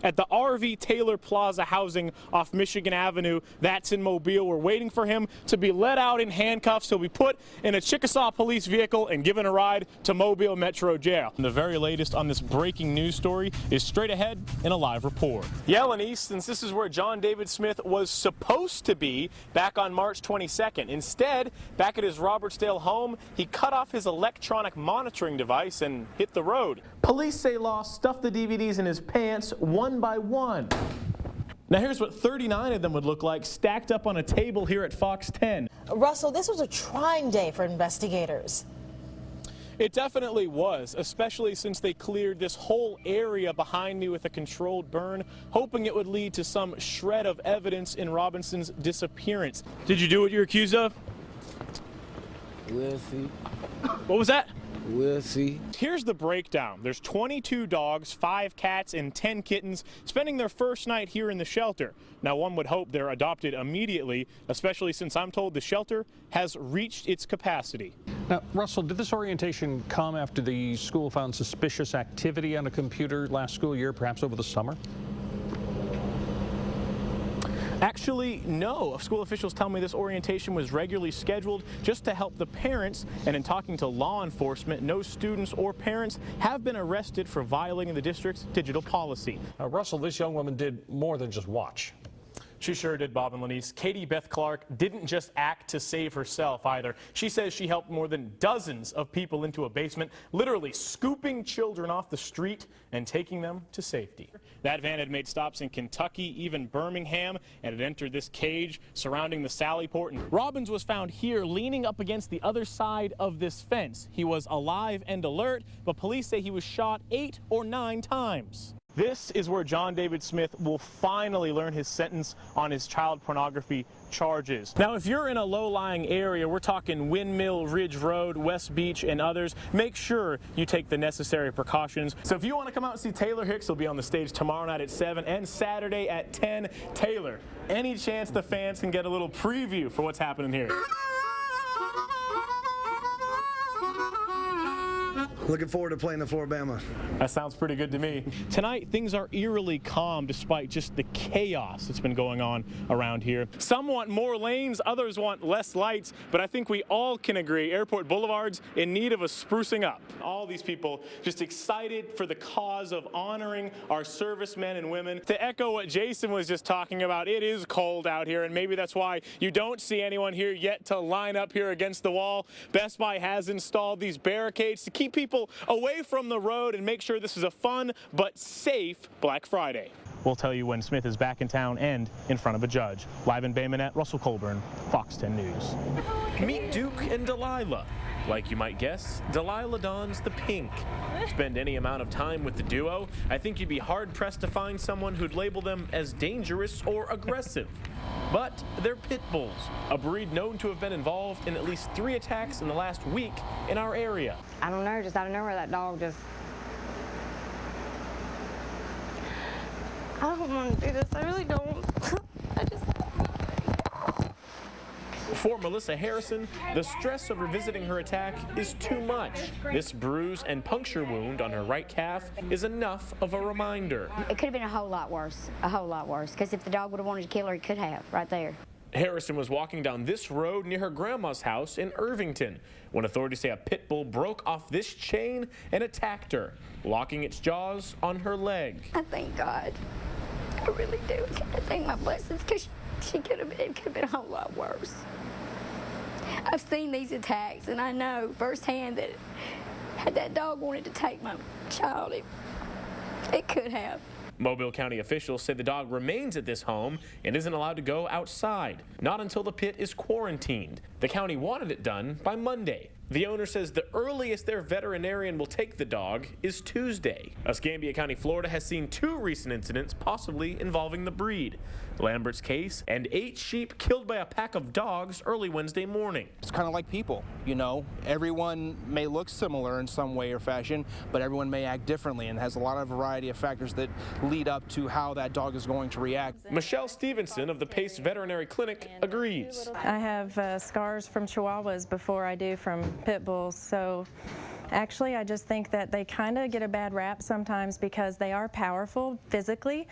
at the RV Taylor Plaza housing off Michigan Avenue. That's in Mobile. We're waiting for him to be let out in handcuffs. He'll be put in a Chickasaw police vehicle and given a ride to Mobile Metro Jail. And the very latest on this breaking news story is straight ahead in a live report. Yellen East, since this is where John David Smith was supposed to be back on March 22nd. Instead, back at his Robertsdale home, he cut off his electronic monitoring device and hit the road. Police say Law stuffed the DVDs in his pants one by one. Now here's what 39 of them would look like stacked up on a table here at Fox 10. Russell, this was a trying day for investigators. It definitely was, especially since they cleared this whole area behind me with a controlled burn, hoping it would lead to some shred of evidence in Robinson's disappearance. Did you do what you're accused of? We'll see. What was that? We'll see. Here's the breakdown. There's 22 dogs, 5 cats, and 10 kittens spending their first night here in the shelter. Now, one would hope they're adopted immediately, especially since I'm told the shelter has reached its capacity. Now, Russell, did this orientation come after the school found suspicious activity on a computer last school year, perhaps over the summer? Actually, no. School officials tell me this orientation was regularly scheduled just to help the parents, and in talking to law enforcement, no students or parents have been arrested for violating the district's digital policy. Russell, this young woman did more than just watch. She sure did, Bob and Lenise. Katie Beth Clark didn't just act to save herself either. She says she helped more than dozens of people into a basement, literally scooping children off the street and taking them to safety. That van had made stops in Kentucky, even Birmingham, and had entered this cage surrounding the Sallyport. And Robbins was found here leaning up against the other side of this fence. He was alive and alert, but police say he was shot 8 or 9 times. This is where John David Smith will finally learn his sentence on his child pornography charges. Now, if you're in a low-lying area, we're talking Windmill Ridge Road, West Beach, and others, make sure you take the necessary precautions. So if you want to come out and see Taylor Hicks, he'll be on the stage tomorrow night at 7 and Saturday at 10. Taylor, any chance the fans can get a little preview for what's happening here? Looking forward to playing the Floribama. That sounds pretty good to me. Tonight, things are eerily calm despite just the chaos that's been going on around here. Some want more lanes, others want less lights, but I think we all can agree Airport Boulevard's in need of a sprucing up. All these people just excited for the cause of honoring our servicemen and women. To echo what Jason was just talking about, it is cold out here, and maybe that's why you don't see anyone here yet to line up here against the wall. Best Buy has installed these barricades to keep people away from the road and make sure this is a fun but safe Black Friday. We'll tell you when Smith is back in town and in front of a judge. Live in Bay Minette, Russell Colburn, Fox 10 News. Meet Duke and Delilah. Like you might guess, Delilah dons the pink. Spend any amount of time with the duo, I think you'd be hard-pressed to find someone who'd label them as dangerous or aggressive. But they're pit bulls, a breed known to have been involved in at least 3 attacks in the last week in our area. I don't know, just out of nowhere that dog just... I don't want to do this, I really don't. I just... For Melissa Harrison, the stress of revisiting her attack is too much. This bruise and puncture wound on her right calf is enough of a reminder. It could have been a whole lot worse, because if the dog would have wanted to kill her, he could have, right there. Harrison was walking down this road near her grandma's house in Irvington when authorities say a pit bull broke off this chain and attacked her, locking its jaws on her leg. I thank God. I really do. I thank my blessings, because it could have been a whole lot worse. I've seen these attacks, and I know firsthand that had that dog wanted to take my child, it could have. Mobile County officials say the dog remains at this home and isn't allowed to go outside, not until the pit is quarantined. The county wanted it done by Monday. The owner says the earliest their veterinarian will take the dog is Tuesday. Escambia County, Florida has seen 2 recent incidents possibly involving the breed. Lambert's case and 8 sheep killed by a pack of dogs early Wednesday morning. It's kind of like people, you know. Everyone may look similar in some way or fashion, but everyone may act differently, and has a lot of variety of factors that lead up to how that dog is going to react. Michelle Stevenson of the Pace Veterinary Clinic agrees. I have scars from Chihuahuas before I do from pit bulls, so Actually, I just think that they kind of get a bad rap sometimes because they are powerful physically,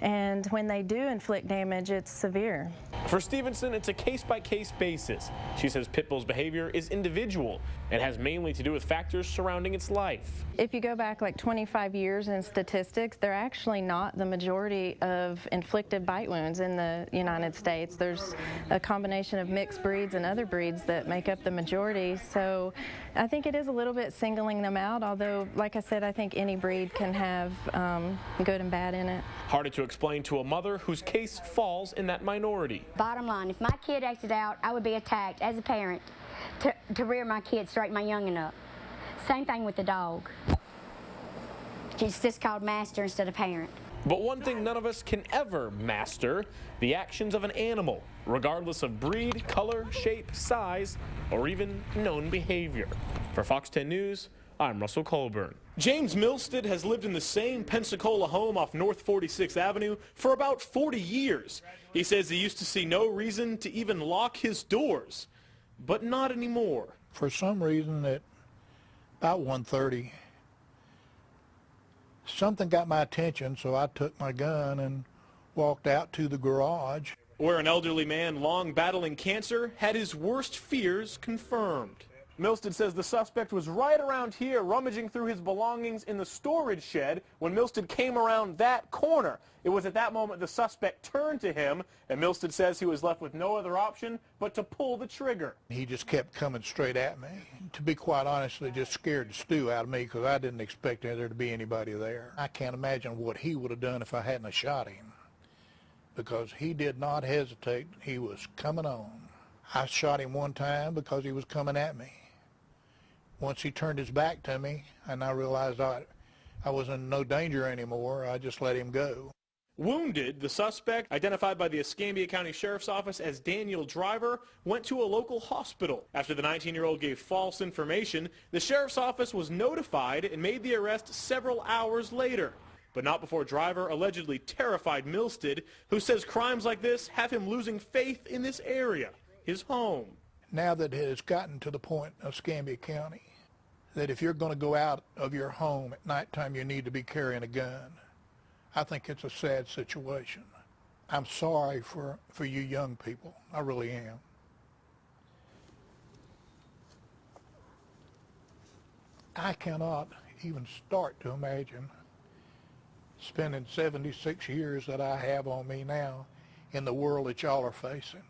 and when they do inflict damage, it's severe. For Stevenson, it's a case-by-case basis. She says pit bull's behavior is individual and has mainly to do with factors surrounding its life. If you go back like 25 years in statistics, they're actually not the majority of inflicted bite wounds in the United States. There's a combination of mixed breeds and other breeds that make up the majority. So I think it is a little bit singling them out, although, like I said, I think any breed can have good and bad in it. Harder to explain to a mother whose case falls in that minority. Bottom line, if my kid acted out, I would be attacked as a parent to rear my kid, straighten my youngin' up. Same thing with the dog. It's just called master instead of parent. But one thing none of us can ever master, the actions of an animal, regardless of breed, color, shape, size, or even known behavior. For Fox 10 News, I'm Russell Colburn. James Milstead has lived in the same Pensacola home off North 46th Avenue for about 40 years. He says he used to see no reason to even lock his doors, but not anymore. For some reason at about 1:30, something got my attention, so I took my gun and walked out to the garage. Where an elderly man long battling cancer had his worst fears confirmed. Milstead says the suspect was right around here rummaging through his belongings in the storage shed when Milstead came around that corner. It was at that moment the suspect turned to him, and Milstead says he was left with no other option but to pull the trigger. He just kept coming straight at me. To be quite honest, it just scared the stew out of me because I didn't expect there to be anybody there. I can't imagine what he would have done if I hadn't shot him, because he did not hesitate. He was coming on. I shot him one time because he was coming at me. Once he turned his back to me and I realized I was in no danger anymore, I just let him go. Wounded, the suspect, identified by the Escambia County Sheriff's Office as Daniel Driver, went to a local hospital. After the 19-year-old gave false information, the Sheriff's Office was notified and made the arrest several hours later. But not before Driver allegedly terrified Milstead, who says crimes like this have him losing faith in this area, his home. Now that it has gotten to the point of Escambia County that if you're going to go out of your home at nighttime, you need to be carrying a gun, I think it's a sad situation. I'm sorry for you young people. I really am. I cannot even start to imagine spending 76 years that I have on me now in the world that y'all are facing.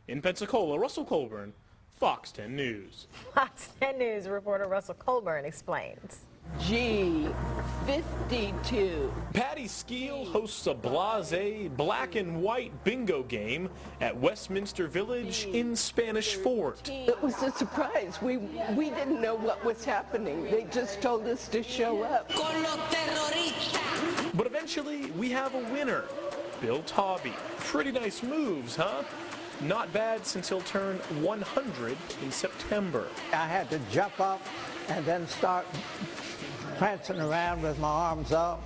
In Pensacola, Russell Colburn, Fox 10 News. Fox 10 News reporter Russell Colburn explains. G52. Patty Skeel hosts a blasé black and white bingo game at Westminster Village in Spanish Fort. It was a surprise. We didn't know what was happening. They just told us to show up. But eventually, we have a winner, Bill Tobby. Pretty nice moves, huh? Not bad since he'll turn 100 in September. I had to jump up and then start prancing around with my arms up,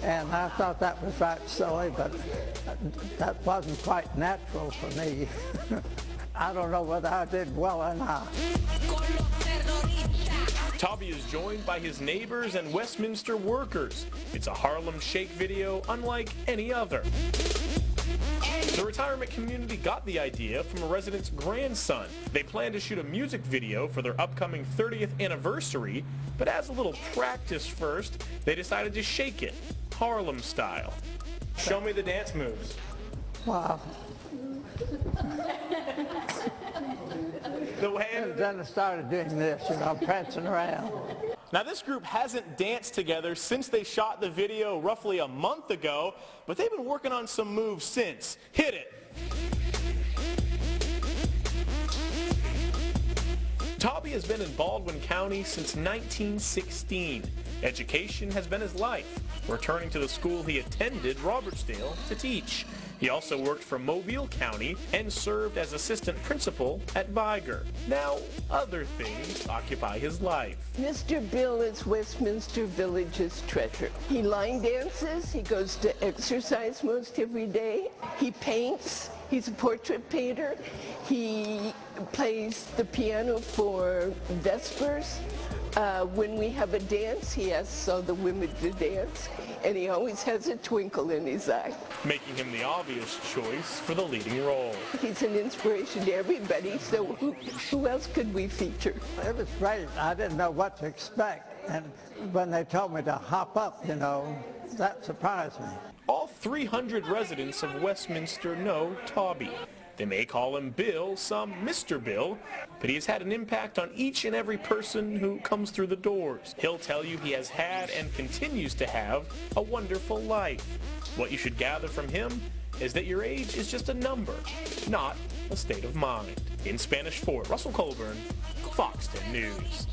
and I thought that was right silly, but that wasn't quite natural for me. I don't know whether I did well or not. Tobby is joined by his neighbors and Westminster workers. It's a Harlem Shake video unlike any other. The retirement community got the idea from a resident's grandson. They planned to shoot a music video for their upcoming 30th anniversary, but as a little practice first, they decided to shake it, Harlem style. Show me the dance moves. Wow. And then I started doing this, prancing around. Now, this group hasn't danced together since they shot the video roughly a month ago, but they've been working on some moves since. Hit it. Tobby has been in Baldwin County since 1916. Education has been his life, returning to the school he attended, Robertsdale, to teach. He also worked for Mobile County and served as assistant principal at Viger. Now, other things occupy his life. Mr. Bill is Westminster Village's treasure. He line dances, he goes to exercise most every day, he paints, he's a portrait painter, he plays the piano for Vespers, When we have a dance, he asks all the women to dance, and he always has a twinkle in his eye. Making him the obvious choice for the leading role. He's an inspiration to everybody, so who else could we feature? It was great. I didn't know what to expect. And when they told me to hop up, you know, that surprised me. All 300 residents of Westminster know Tobby. They may call him Bill, some Mr. Bill, but he has had an impact on each and every person who comes through the doors. He'll tell you he has had and continues to have a wonderful life. What you should gather from him is that your age is just a number, not a state of mind. In Spanish Fort, Russell Colburn, Fox 10 News.